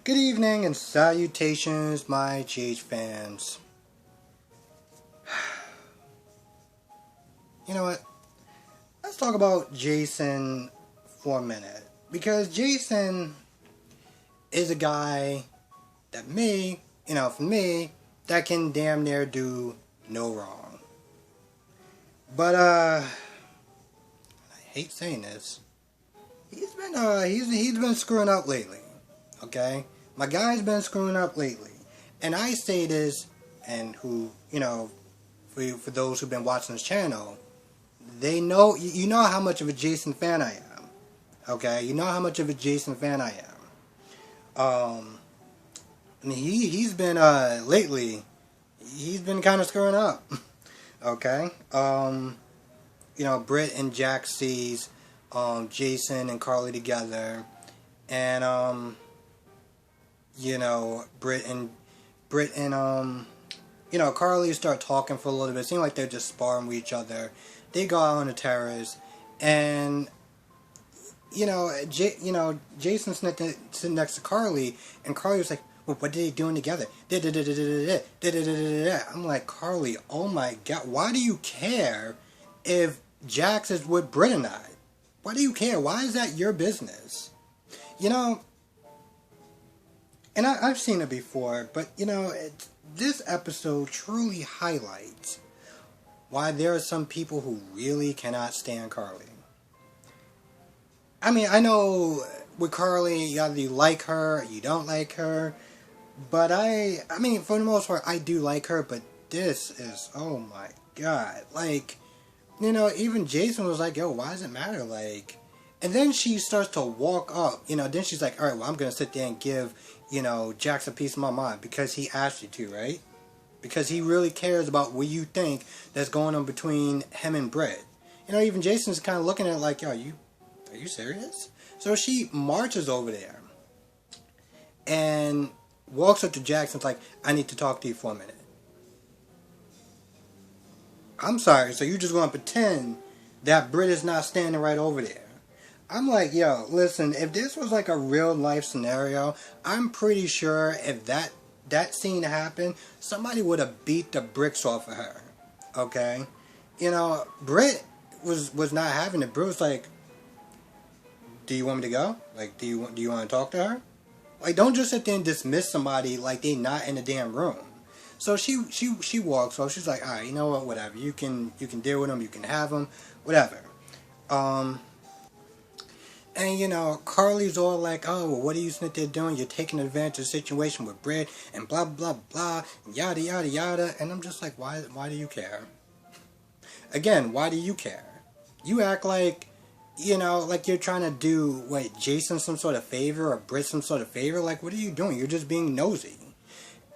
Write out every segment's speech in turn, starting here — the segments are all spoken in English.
Good evening and salutations, my GH fans. You know what? Let's talk about Jason for a minute. Because Jason is a guy that for me, that can damn near do no wrong. But, I hate saying this. He's been screwing up lately. Okay? My guy's been screwing up lately. And I say this, and for those who've been watching this channel, they know, you know how much of a Jason fan I am. Okay? You know how much of a Jason fan I am. And he's been, lately, he's been kind of screwing up. Okay? Britt and Jax sees, Jason and Carly together. And, Britt and Carly start talking for a little bit. It seems like they're just sparring with each other. They go out on the terrace, and Jason's sitting next to Carly, and Carly was like, "Well, what are they doing together?" I'm like, Carly, oh my God, why do you care if Jax is with Britt and I? Why do you care? Why is that your business? And I've seen it before, but, this episode truly highlights why there are some people who really cannot stand Carly. I mean, I know with Carly, either you like her or you don't like her, but I mean, for the most part, I do like her, but this is, oh my God, like, even Jason was like, yo, why does it matter, like, and then she starts to walk up, then she's like, alright, well, I'm going to sit there and give, Jax a piece of my mind, because he asked you to, right? Because he really cares about what you think that's going on between him and Britt. Even Jason's kind of looking at it like, yo, are you serious? So she marches over there, and walks up to Jax and is like, I need to talk to you for a minute. I'm sorry, so you just going to pretend that Britt is not standing right over there? I'm like, yo, listen, if this was like a real life scenario, I'm pretty sure if that scene happened, somebody would have beat the bricks off of her. Okay? Britt was not having it. Britt was like, do you want me to go? Like, do you want to talk to her? Like, don't just sit there and dismiss somebody like they not in the damn room. So she walks off. She's like, all right, you know what, whatever. You can deal with them. You can have them. Whatever. And, Carly's all like, oh, well, what are you sitting there doing? You're taking advantage of the situation with Britt and blah, blah, blah, and yada, yada, yada. And I'm just like, why do you care? Again, why do you care? You act like, like you're trying to do, Jason some sort of favor or Britt some sort of favor? Like, what are you doing? You're just being nosy.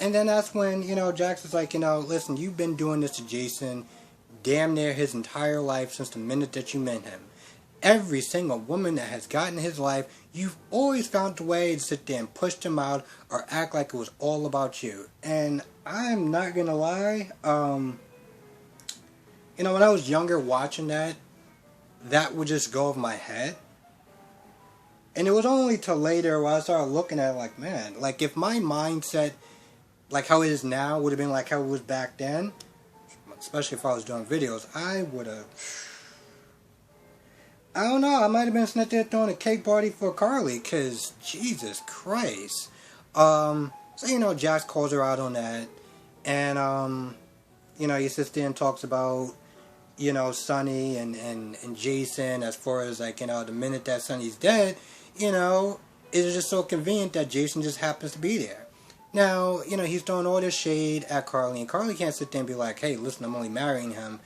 And then that's when, Jax is like, listen, you've been doing this to Jason damn near his entire life since the minute that you met him. Every single woman that has gotten his life, you've always found a way to sit there and push them out or act like it was all about you. And I'm not gonna lie, when I was younger watching that would just go over my head. And it was only till later when I started looking at it like, man, like if my mindset, like how it is now, would have been like how it was back then, especially if I was doing videos, I would have, I don't know, I might have been sitting there throwing a cake party for Carly, because, Jesus Christ. So, Jax calls her out on that, and, he sits there and talks about, Sonny and Jason, as far as, like, the minute that Sonny's dead, it's just so convenient that Jason just happens to be there. Now, he's throwing all this shade at Carly, and Carly can't sit there and be like, hey, listen, I'm only marrying him,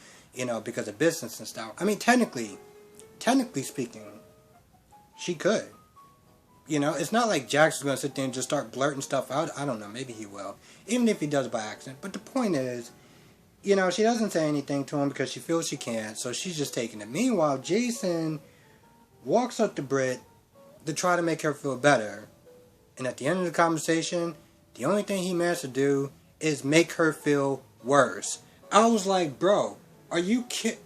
because of business and stuff. I mean, technically speaking, she could. It's not like Jax is going to sit there and just start blurting stuff out. I don't know, maybe he will. Even if he does by accident. But the point is, she doesn't say anything to him because she feels she can't, so she's just taking it. Meanwhile, Jason walks up to Britt to try to make her feel better. And at the end of the conversation, the only thing he managed to do is make her feel worse. I was like, bro, are you kidding?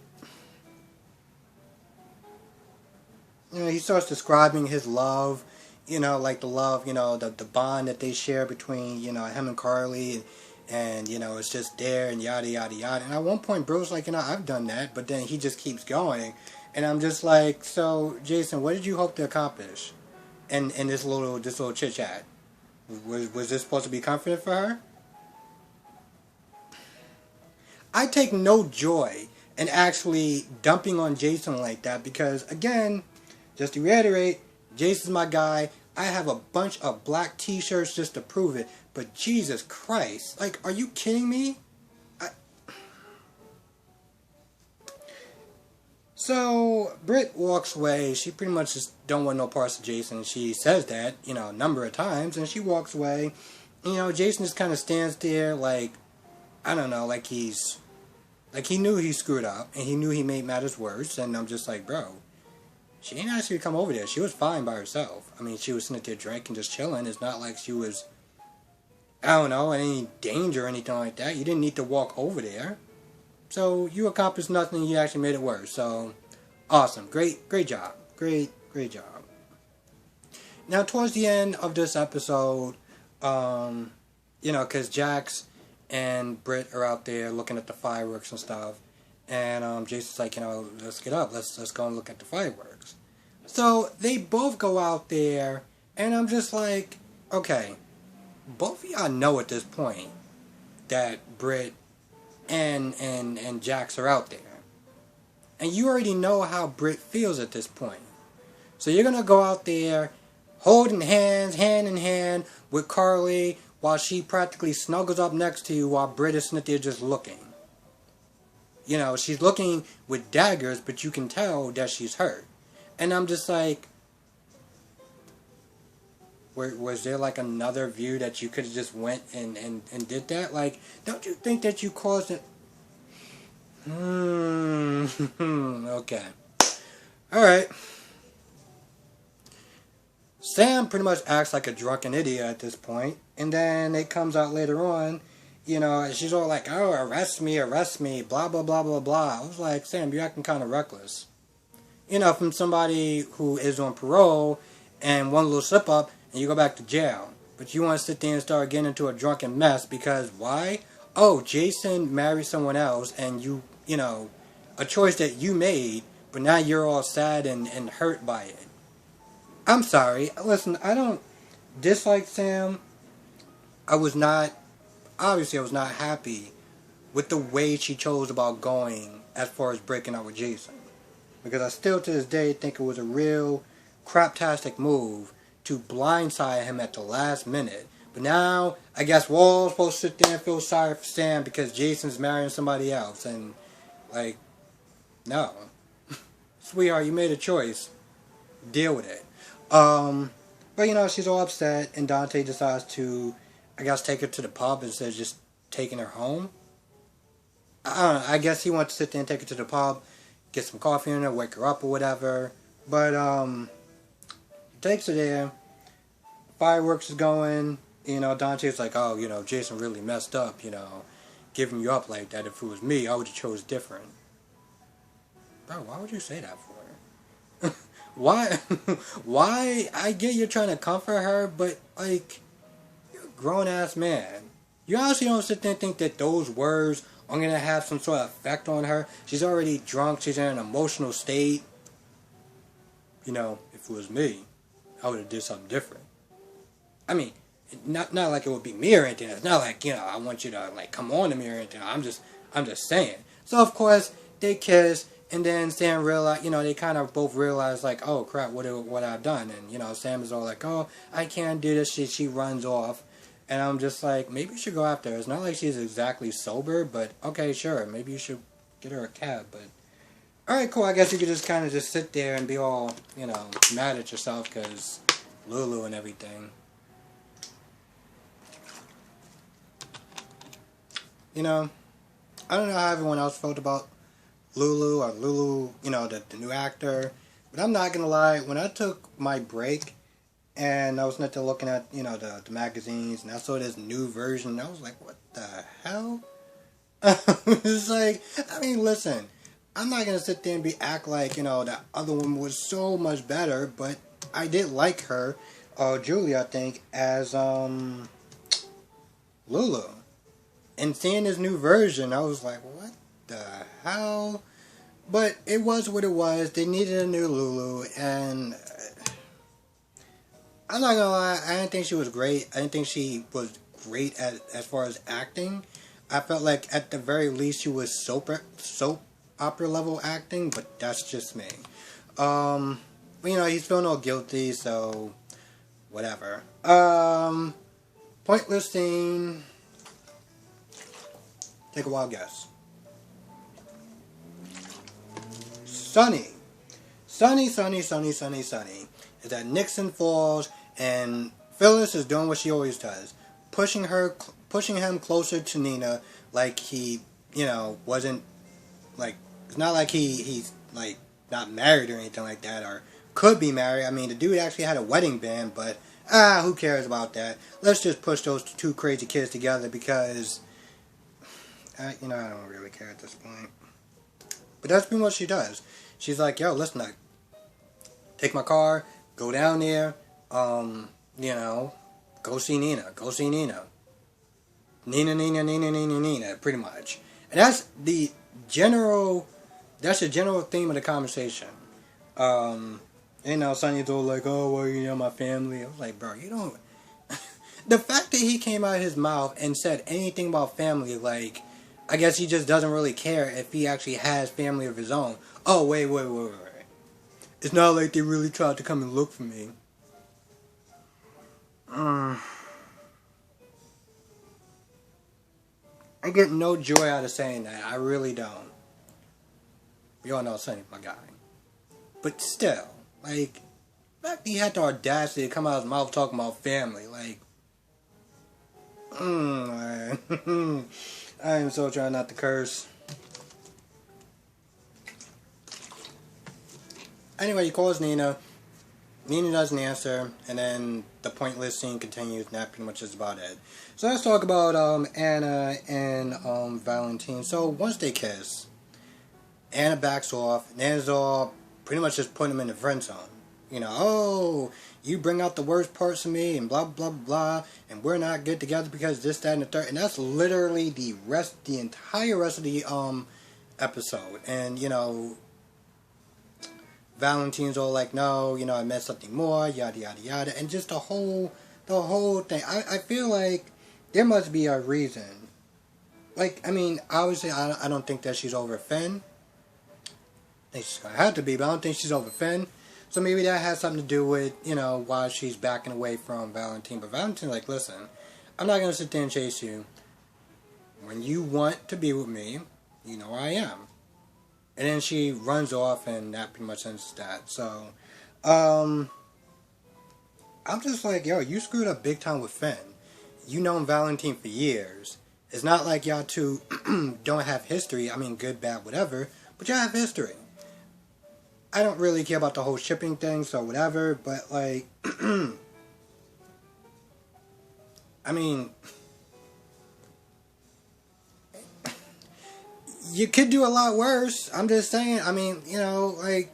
He starts describing his love, like the love, the bond that they share between, him and Carly, and it's just there and yada yada yada. And at one point, Bro's like, I've done that, but then he just keeps going, and I'm just like, so Jason, what did you hope to accomplish in this little chit chat? Was this supposed to be confident for her? I take no joy in actually dumping on Jason like that because, again, just to reiterate, Jason's my guy. I have a bunch of black t-shirts just to prove it. But Jesus Christ, like, are you kidding me? So, Britt walks away. She pretty much just don't want no parts of Jason. She says that, a number of times, and she walks away. Jason just kind of stands there like, I don't know, like he knew he screwed up, and he knew he made matters worse, and I'm just like, bro, she didn't actually come over there. She was fine by herself. I mean, she was sitting there drinking, just chilling. It's not like she was, I don't know, in any danger or anything like that. You didn't need to walk over there. So, you accomplished nothing, you actually made it worse. So, awesome. Great job. Great job. Now, towards the end of this episode, because Jax and Britt are out there looking at the fireworks and stuff. And Jason's like, let's get up. Let's go and look at the fireworks. So they both go out there, and I'm just like, okay, both of y'all know at this point that Britt and Jax are out there. And you already know how Britt feels at this point. So you're going to go out there holding hands, hand in hand with Carly, while she practically snuggles up next to you while Britt is sitting there just looking. She's looking with daggers, but you can tell that she's hurt. And I'm just like, was there like another view that you could have just went and did that? Like, don't you think that you caused it? Okay. Alright. Sam pretty much acts like a drunken idiot at this point. And then it comes out later on, she's all like, oh, arrest me, blah, blah, blah, blah, blah. I was like, Sam, you're acting kind of reckless. From somebody who is on parole and one little slip up and you go back to jail. But you want to sit there and start getting into a drunken mess because why? Oh, Jason married someone else and a choice that you made, but now you're all sad and hurt by it. I'm sorry. Listen, I don't dislike Sam. I was not happy with the way she chose about going as far as breaking up with Jason. Because I still to this day think it was a real craptastic move to blindside him at the last minute. But now, I guess we're all supposed to sit there and feel sorry for Sam because Jason's marrying somebody else. And, like, no. Sweetheart, you made a choice. Deal with it. But she's all upset and Dante decides to, I guess, take her to the pub instead of just taking her home. I don't know, I guess he wants to sit there and take her to the pub, get some coffee in her, wake her up or whatever. But, he takes her there, fireworks is going, Dante's like, oh, Jason really messed up, giving you up like that. If it was me, I would have chose different. Bro, why would you say that for? Why? I get you're trying to comfort her, but, like, you're a grown-ass man. You honestly don't sit there and think that those words are going to have some sort of effect on her. She's already drunk. She's in an emotional state. If it was me, I would have did something different. I mean, not like it would be me or anything. It's not like, I want you to, like, come on to me or anything. I'm just saying. So, of course, they kiss. And then Sam realized, they kind of both realized, like, oh, crap, what I've done. And, Sam is all like, oh, I can't do this. She runs off. And I'm just like, maybe you should go after her. It's not like she's exactly sober, but, okay, sure. Maybe you should get her a cab. But, alright, cool. I guess you could just kind of just sit there and be all, mad at yourself because Lulu and everything. I don't know how everyone else felt about Lulu, the new actor. But I'm not going to lie, when I took my break and I was not looking at, the magazines and I saw this new version, I was like, what the hell? It's like, I mean, listen, I'm not going to sit there and act like, that other one was so much better, but I did like her. Julie, I think, as Lulu. And seeing this new version, I was like, what the hell? But it was what it was. They needed a new Lulu, and I'm not gonna lie, I didn't think she was great. I didn't think she was great at as far as acting. I felt like at the very least she was soap opera level acting, but that's just me. But, he's feeling all guilty, so whatever. Pointless scene. Take a wild guess. Sunny. Sunny. Is that Nixon falls and Phyllis is doing what she always does, pushing him closer to Nina, like he, wasn't like it's not like he's like not married or anything like that, or could be married. I mean, the dude actually had a wedding band, but who cares about that? Let's just push those two crazy kids together because, I don't really care at this point. But that's pretty much what she does. She's like, yo, listen, take my car, go down there, go see Nina. Nina, pretty much. And that's the general theme of the conversation. Sonny's all like, oh, well, my family. I was like, bro, you don't... The fact that he came out of his mouth and said anything about family, like, I guess he just doesn't really care if he actually has family of his own. Oh, wait. It's not like they really tried to come and look for me. I get no joy out of saying that. I really don't. You all know Sonny's my guy. But still, like, the fact that he had the audacity to come out of his mouth talking about family, like, I am so trying not to curse. Anyway, he calls Nina. Nina doesn't answer, and then the pointless scene continues, and that pretty much is about it. So let's talk about Anna and Valentine. So once they kiss, Anna backs off, and Anna's all pretty much just putting him in the friend zone. Oh, you bring out the worst parts of me, and blah, blah, blah, and we're not good together because this, that, and the third. And that's literally the entire rest of the episode. And, Valentine's all like, no, I meant something more, yada, yada, yada. And just the whole thing. I feel like there must be a reason. Like, I mean, obviously, I don't think that she's over Finn. I think she's going to have to be, but I don't think she's over Finn. So maybe that has something to do with, why she's backing away from Valentine. But Valentine's like, listen, I'm not going to sit there and chase you. When you want to be with me, you know I am. And then she runs off, and that pretty much ends that. So, I'm just like, yo, you screwed up big time with Finn. You known Valentine for years. It's not like y'all two don't have history. I mean, good, bad, whatever. But y'all have history. I don't really care about the whole shipping thing, so whatever. But, like, I mean... You could do a lot worse. I'm just saying. I mean, like,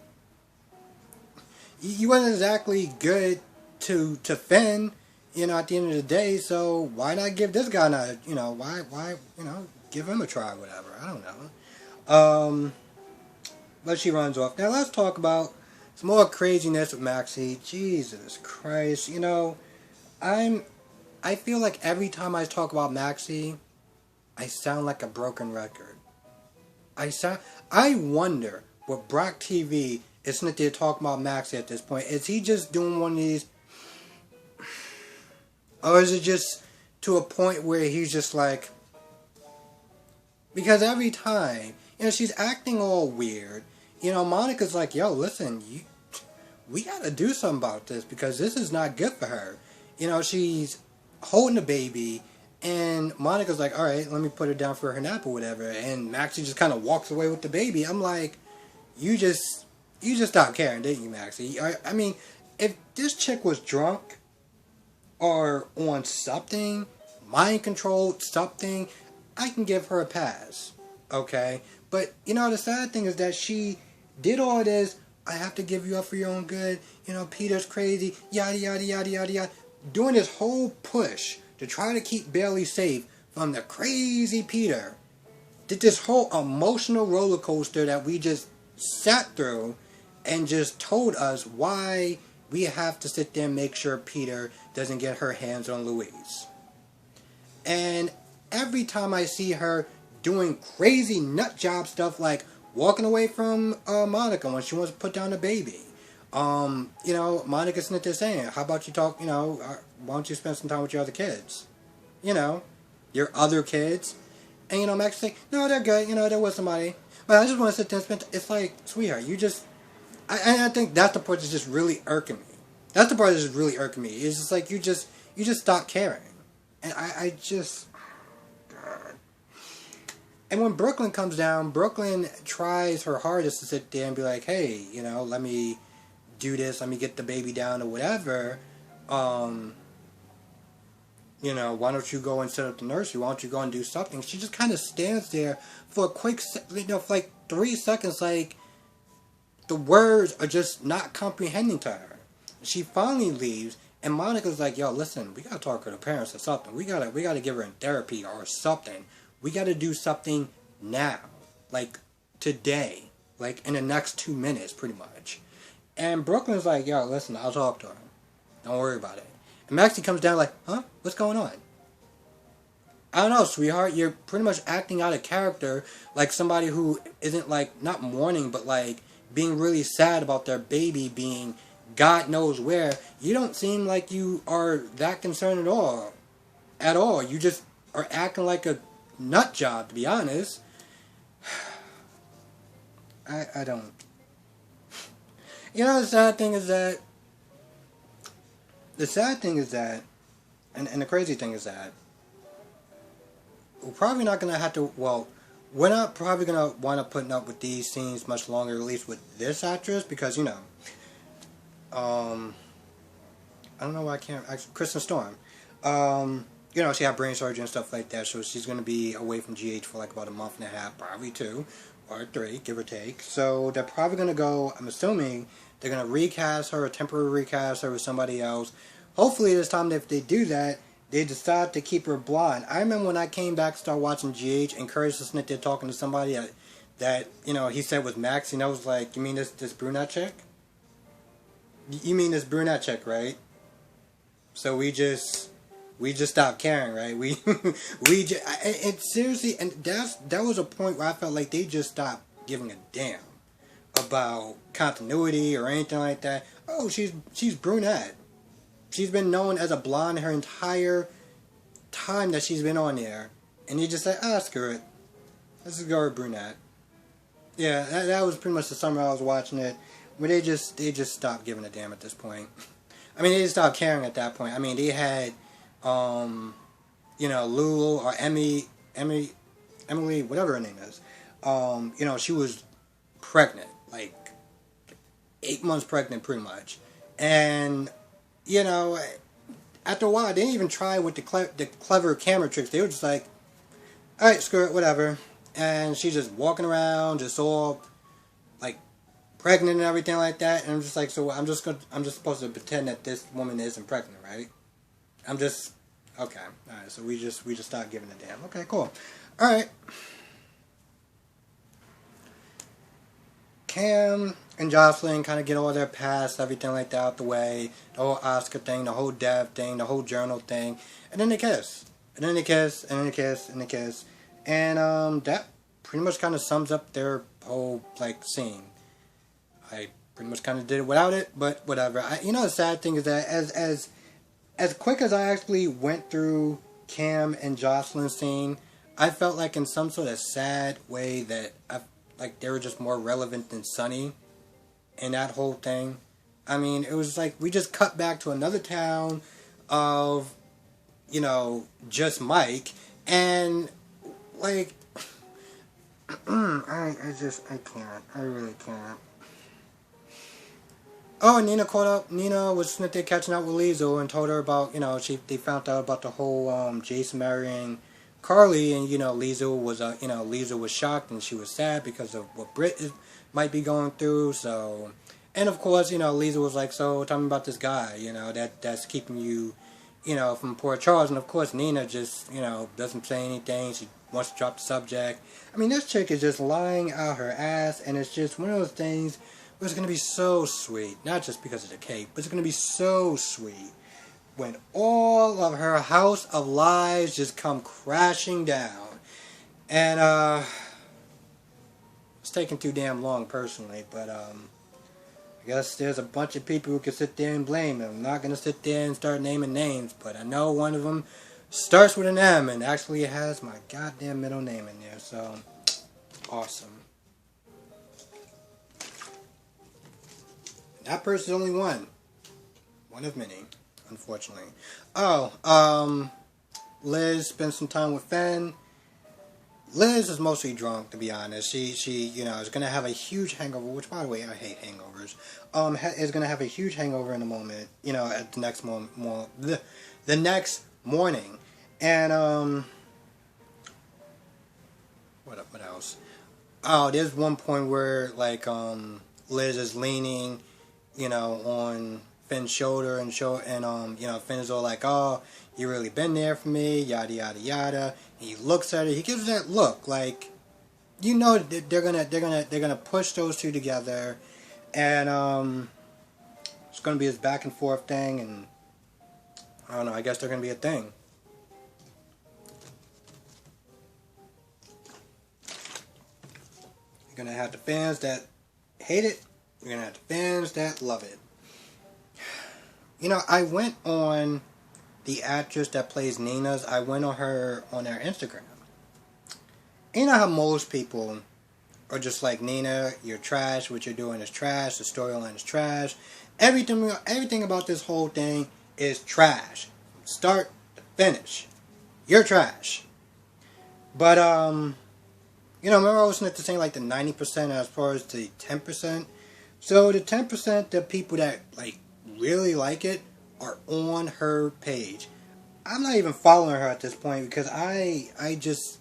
you wasn't exactly good to Finn, at the end of the day. So why not give this guy why give him a try, whatever. I don't know. But she runs off. Now let's talk about some more craziness with Maxie. Jesus Christ, I feel like every time I talk about Maxie, I sound like a broken record. I wonder what Brock TV is not there talking about Maxie at this point. Is he just doing one of these, or is it just to a point where he's just like, because every time, she's acting all weird. Monica's like, yo, listen, we gotta do something about this because this is not good for her. She's holding the baby. And Monica's like, all right, let me put her down for her nap or whatever. And Maxie just kind of walks away with the baby. I'm like, you just stopped caring, didn't you, Maxie? I mean, if this chick was drunk or on something, mind-controlled something, I can give her a pass, okay? But, the sad thing is that she did all this I have to give you up for your own good. You know, Peter's crazy. Yada, yada, yada, yada, yada. Doing this whole push to try to keep Bailey safe from the crazy Peter. Did this whole emotional roller coaster that we just sat through and just told us why we have to sit there and make sure Peter doesn't get her hands on Louise. And every time I see her doing crazy nut job stuff like walking away from Monica when she wants to put down the baby. You know, Monica's sitting there saying, how about you talk, you know, why don't you spend some time with your other kids? You know, your other kids. And, you know, Max say, no, they're good, you know, they're with somebody. But I just want to sit there and spend, it's like, sweetheart, you just, I think that's the part that's just really irking me. That's the part that's just really irking me. It's just like, you just stop caring. And I just, God. And when Brooklyn comes down, Brooklyn tries her hardest to sit there and be like, hey, you know, let me do this, let me get the baby down or whatever. You know, why don't you go and set up the nursery? Why don't you go and do something? She just kind of stands there for a quick, you know, for like 3 seconds, like the words are just not comprehending to her. She finally leaves, and Monica's like, yo, listen, we gotta talk to her parents or something. We gotta give her in therapy or something. We gotta do something now. Like, today. Like, in the next 2 minutes, pretty much. And Brooklyn's like, yo, listen, I'll talk to her. Don't worry about it. And Maxie comes down like, huh? What's going on? I don't know, sweetheart. You're pretty much acting out of character like somebody who isn't, like, not mourning, but, like, being really sad about their baby being God knows where. You don't seem like you are that concerned at all. At all. You just are acting like a nut job, to be honest. I don't. You know, the sad thing is that, and the crazy thing is that, we're probably not going to have to, well, we're not probably going to wind up putting up with these scenes much longer, at least with this actress, because, you know, I don't know why I can't, actually, Kristen Storm, you know, she had brain surgery and stuff like that, so she's going to be away from GH for like about a month and a half, probably 2 or 3, give or take, so they're probably going to go, I'm assuming, they're going to recast her, temporary recast her with somebody else. Hopefully this time, if they do that, they decide to keep her blonde. I remember when I came back to start watching GH, and Curtis was sitting there talking to somebody that, you know, he said was Max, and I was like, you mean this brunette chick? You mean this brunette chick, right? So we just stopped caring, right? And seriously, and that was a point where I felt like they just stopped giving a damn about continuity or anything like that. Oh, she's brunette. She's been known as a blonde her entire time that she's been on there. And you just say, screw it. Let's just go with brunette. Yeah, that was pretty much the summer I was watching it. Where they just stopped giving a damn at this point. I mean, they just stopped caring at that point. I mean, they had, you know, Lulu or Emily, whatever her name is. You know, she was pregnant. Like, 8 months pregnant, pretty much. And, you know, after a while, they didn't even try with the clever camera tricks. They were just like, alright, screw it, whatever. And she's just walking around, just all, like, pregnant and everything like that. And I'm just like, so I'm just supposed to pretend that this woman isn't pregnant, right? Okay. Alright, so we just stopped giving a damn. Okay, cool. Alright. Cam and Jocelyn kind of get all their past, everything like that out the way. The whole Oscar thing, the whole Dev thing, the whole journal thing. And then they kiss. And then they kiss, and then they kiss, and they kiss. And that pretty much kind of sums up their whole, like, scene. I pretty much kind of did it without it, but whatever. You know, the sad thing is that as quick as I actually went through Cam and Jocelyn's scene, I felt like in some sort of sad way that like they were just more relevant than Sunny in that whole thing. I mean, it was like we just cut back to another town of, you know, just Mike, and like I can't. I really can't. Oh, and Nina was sitting there catching up with Liesl and told her about, you know, they found out about the whole Jason marrying Carly, and, you know, Liesl was shocked and she was sad because of what Britt might be going through. So, And of course, Lisa was like, so tell me about this guy, that's keeping you, from Port Charles. And of course, Nina just, doesn't say anything. She wants to drop the subject. I mean, this chick is just lying out her ass, and it's just one of those things where it's going to be so sweet. Not just because of the cake, but it's going to be so sweet when all of her house of lies just come crashing down. And, it's taking too damn long personally, but, I guess there's a bunch of people who can sit there and blame him. I'm not going to sit there and start naming names, but I know one of them starts with an M and actually has my goddamn middle name in there, so awesome. That person's only one. One of many, unfortunately. Oh, Liz spent some time with Finn. Liz is mostly drunk, to be honest. She is gonna have a huge hangover. Which, by the way, I hate hangovers. Is gonna have a huge hangover in a moment. At the next the next morning, and what else? Oh, there's one point where Liz is leaning, on Finn's shoulder and Finn is all like, oh, you really been there for me, yada yada yada. And he looks at her. He gives her that look, like, they're gonna push those two together, and it's gonna be this back and forth thing, and I don't know. I guess they're gonna be a thing. You're gonna have the fans that hate it. You're gonna have the fans that love it. I went on the actress that plays Nina's. I went on her Instagram. How most people are just like, Nina, you're trash. What you're doing is trash. The storyline is trash. Everything about this whole thing is trash. From start to finish, you're trash. But remember I was saying like the 90% as far as the 10%. So the 10%, the people that really like it, are on her page. I'm not even following her at this point because I just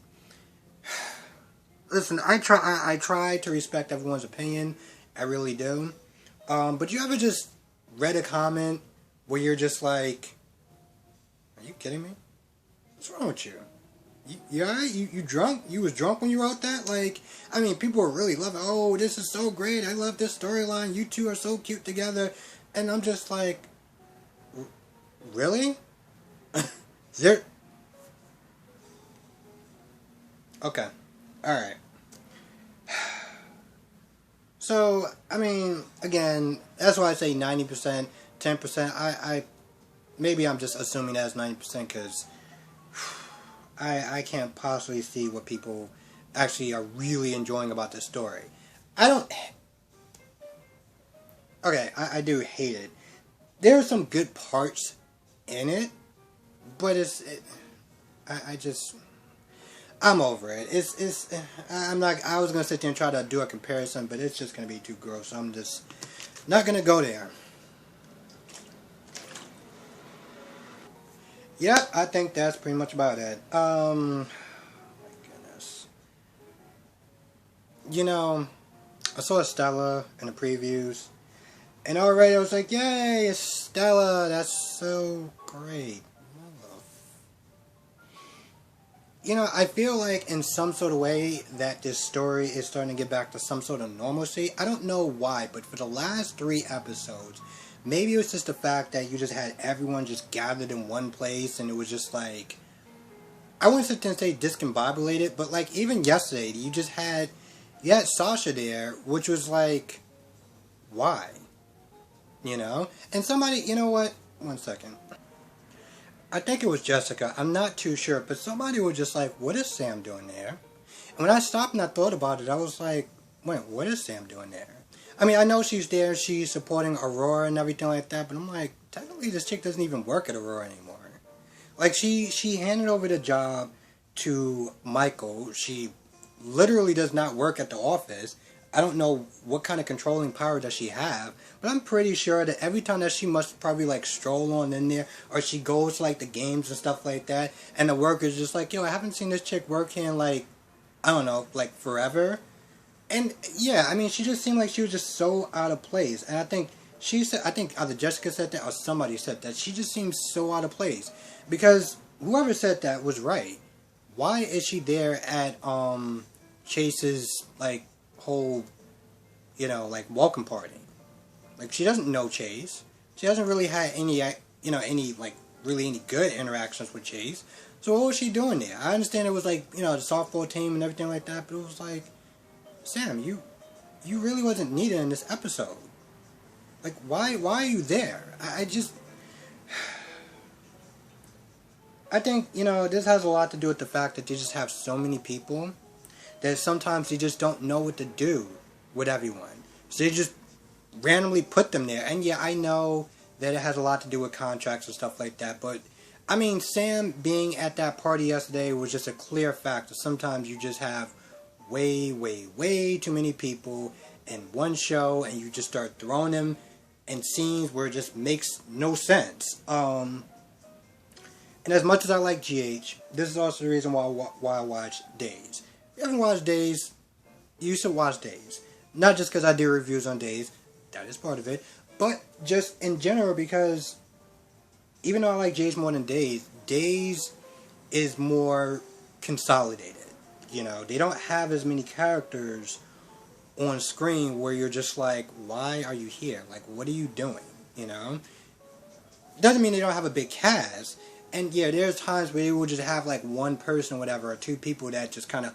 listen. I try to respect everyone's opinion. I really do. But you ever just read a comment where you're just like, "Are you kidding me? What's wrong with you? You alright? You drunk? You was drunk when you wrote that? People are really loving. Oh, this is so great. I love this storyline. You two are so cute together." And I'm just like, really? There. Okay. Alright. So, again, that's why I say 90%, 10%. Maybe I'm just assuming that's 90% because I can't possibly see what people actually are really enjoying about this story. Okay, I do hate it. There are some good parts in it, but I'm over it. I was gonna sit there and try to do a comparison, but it's just gonna be too gross. So I'm just not gonna go there. Yep, I think that's pretty much about it. My goodness. I saw Stella in the previews. And already I was like, yay, it's Stella, that's so great. I feel like in some sort of way that this story is starting to get back to some sort of normalcy. I don't know why, but for the last 3 episodes, maybe it was just the fact that you just had everyone just gathered in one place and it was just like, I wouldn't sit there and say discombobulated, but even yesterday, you had Sasha there, which was like, why? And somebody, you know what? 1 second. I think it was Jessica. I'm not too sure. But somebody was just like, what is Sam doing there? And when I stopped and I thought about it, I was like, wait, what is Sam doing there? I know she's there. She's supporting Aurora and everything like that. But I'm like, technically this chick doesn't even work at Aurora anymore. She handed over the job to Michael. She literally does not work at the office. I don't know what kind of controlling power does she have, but I'm pretty sure that every time that she must probably stroll on in there, or she goes to the games and stuff like that, and the workers just like, yo, I haven't seen this chick work here in I don't know, forever. And yeah, I mean, she just seemed like she was just so out of place. And I think either Jessica said that or somebody said that she just seems so out of place. Because whoever said that was right. Why is she there at Chase's like whole, like welcome party? Like she doesn't know Chase. She hasn't really had any like really any good interactions with Chase. So what was she doing there? I understand it was like the softball team and everything like that, but it was like, Sam, you really wasn't needed in this episode. Like why are you there? I think this has a lot to do with the fact that they just have so many people that sometimes they just don't know what to do with everyone. So they just randomly put them there. And yeah, I know that it has a lot to do with contracts and stuff like that, but I mean, Sam being at that party yesterday was just a clear fact that sometimes you just have way, way, way too many people in one show, and you just start throwing them in scenes where it just makes no sense. And as much as I like GH, this is also the reason why I watch Days. If you haven't watched Days, you should watch Days. Not just because I do reviews on Days, that is part of it, but just in general because even though I like Days more than Days, Days is more consolidated. They don't have as many characters on screen where you're just like, why are you here? Like, what are you doing? Doesn't mean they don't have a big cast. And yeah, there's times where they will just have like one person, whatever, or two people that just kind of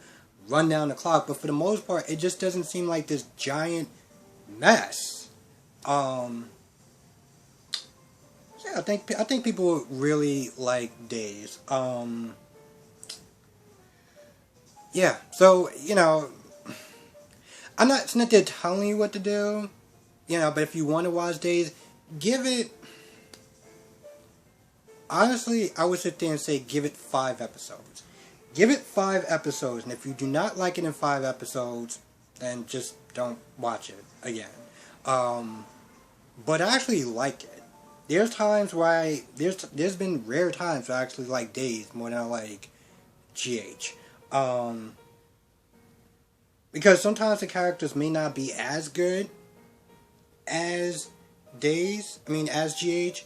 run down the clock. But for the most part, it just doesn't seem like this giant mess. Yeah, I think people really like Days. Yeah, so I'm not there telling you what to do, but if you want to watch Days, give it. Honestly, I would sit there and say give it 5 episodes. Give it 5 episodes, and if you do not like it in 5 episodes, then just don't watch it again. But I actually like it. There's times where there's been rare times where I actually like Days more than I like GH. Because sometimes the characters may not be as good as as GH,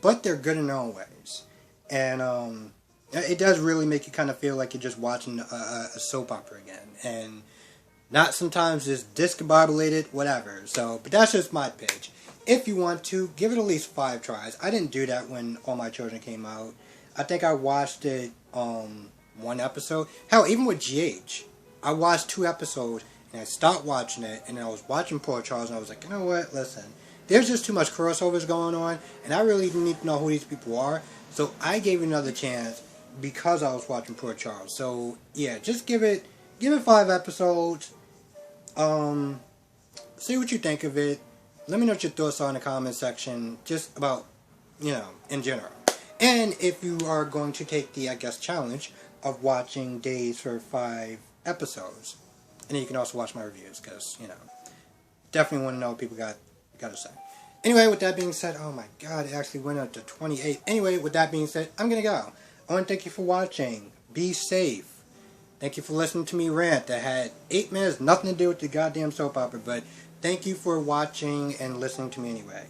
but they're good in their own ways. And it does really make you kind of feel like you're just watching a soap opera again. And not sometimes just discombobulated, whatever. So, but that's just my pitch. If you want to, give it at least 5 tries. I didn't do that when All My Children came out. I think I watched it 1 episode. Hell, even with GH, I watched 2 episodes and I stopped watching it, and then I was watching Port Charles and I was like, you know what, listen, there's just too much crossovers going on and I really need to know who these people are. So I gave it another chance because I was watching Port Charles. So yeah, just give it 5 episodes. See what you think of it. Let me know what your thoughts are in the comment section, just about, in general. And if you are going to take the, challenge of watching Days for 5 episodes. And then you can also watch my reviews, because, definitely want to know what people got to say. Anyway, with that being said, oh my god, it actually went up to 28. Anyway, with that being said, I'm going to go. I want to thank you for watching. Be safe. Thank you for listening to me rant that had 8 minutes, nothing to do with the goddamn soap opera, but thank you for watching and listening to me anyway.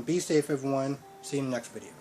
Be safe, everyone. See you in the next video.